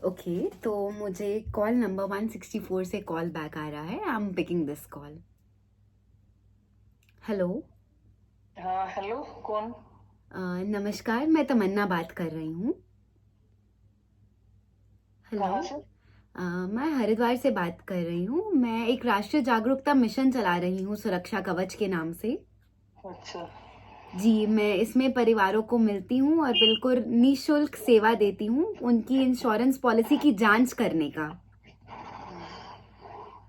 Okay, तो मुझे call number 164 से कॉल बैक आ रहा है। I am picking this call. Hello. हाँ, हेलो। कौन? नमस्कार, मैं तमन्ना बात कर रही हूँ। हेलो। कहाँ से? मैं हरिद्वार से बात कर रही हूँ। मैं एक राष्ट्रीय जागरूकता मिशन चला रही हूँ सुरक्षा कवच के नाम से। अच्छा। जी, मैं इसमें परिवारों को मिलती हूँ और बिल्कुल निःशुल्क सेवा देती हूँ उनकी इंश्योरेंस पॉलिसी की जांच करने का।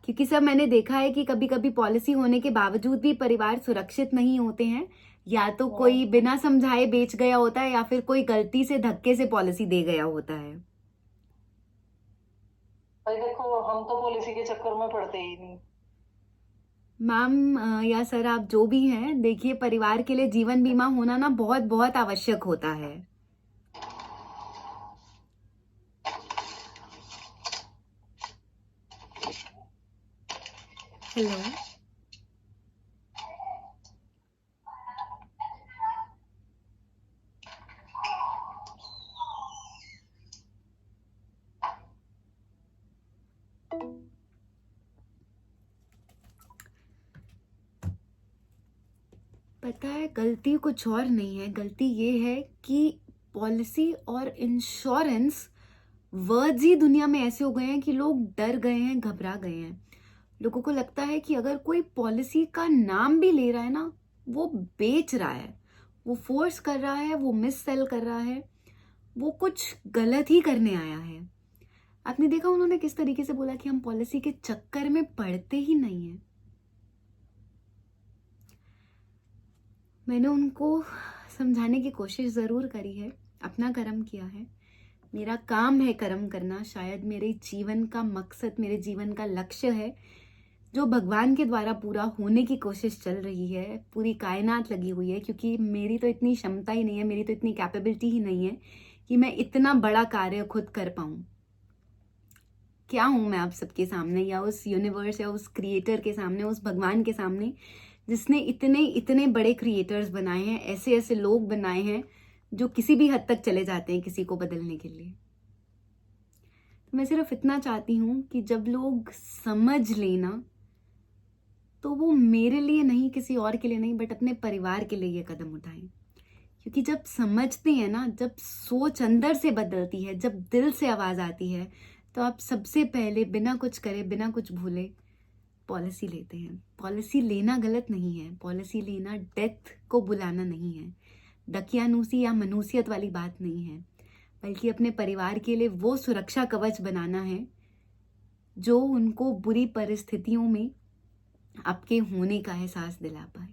क्योंकि सब मैंने देखा है कि कभी कभी पॉलिसी होने के बावजूद भी परिवार सुरक्षित नहीं होते हैं। या तो हम्म। कोई बिना समझाए बेच गया होता है या फिर कोई गलती से धक्के से पॉलिसी दे गया होता है। भाई देखो, हम तो पॉलिसी के चक्कर में पड़ते ही नहीं। मैम या सर, आप जो भी हैं, देखिए परिवार के लिए जीवन बीमा होना ना बहुत बहुत आवश्यक होता है। हेलो। पता है, गलती कुछ और नहीं है। गलती ये है कि पॉलिसी और इंश्योरेंस वर्ड्स ही दुनिया में ऐसे हो गए हैं कि लोग डर गए हैं, घबरा गए हैं। लोगों को लगता है कि अगर कोई पॉलिसी का नाम भी ले रहा है ना, वो बेच रहा है, वो फोर्स कर रहा है, वो मिस सेल कर रहा है, वो कुछ गलत ही करने आया है। आपने देखा उन्होंने किस तरीके से बोला कि हम पॉलिसी के चक्कर में पड़ते ही नहीं है। मैंने उनको समझाने की कोशिश जरूर करी है, अपना कर्म किया है। मेरा काम है कर्म करना, शायद मेरे जीवन का मकसद, मेरे जीवन का लक्ष्य है जो भगवान के द्वारा पूरा होने की कोशिश चल रही है। पूरी कायनात लगी हुई है, क्योंकि मेरी तो इतनी क्षमता ही नहीं है, मेरी तो इतनी कैपेबिलिटी ही नहीं है कि मैं इतना बड़ा कार्य खुद कर पाऊं। क्या हूं मैं आप सबके सामने, या उस यूनिवर्स या उस क्रिएटर के सामने, उस भगवान के सामने जिसने इतने इतने बड़े क्रिएटर्स बनाए हैं, ऐसे ऐसे लोग बनाए हैं जो किसी भी हद तक चले जाते हैं किसी को बदलने के लिए। तो मैं सिर्फ इतना चाहती हूँ कि जब लोग समझ लेना, तो वो मेरे लिए नहीं, किसी और के लिए नहीं, बट अपने परिवार के लिए ये कदम उठाएं। क्योंकि जब समझते हैं ना, जब सोच अंदर से बदलती है, जब दिल से आवाज आती है, तो आप सबसे पहले बिना कुछ करे, बिना कुछ भूले पॉलिसी लेते हैं। पॉलिसी लेना गलत नहीं है, पॉलिसी लेना डेथ को बुलाना नहीं है, दकियानूसी या मनुसियत वाली बात नहीं है, बल्कि अपने परिवार के लिए वो सुरक्षा कवच बनाना है जो उनको बुरी परिस्थितियों में आपके होने का एहसास दिला पाए।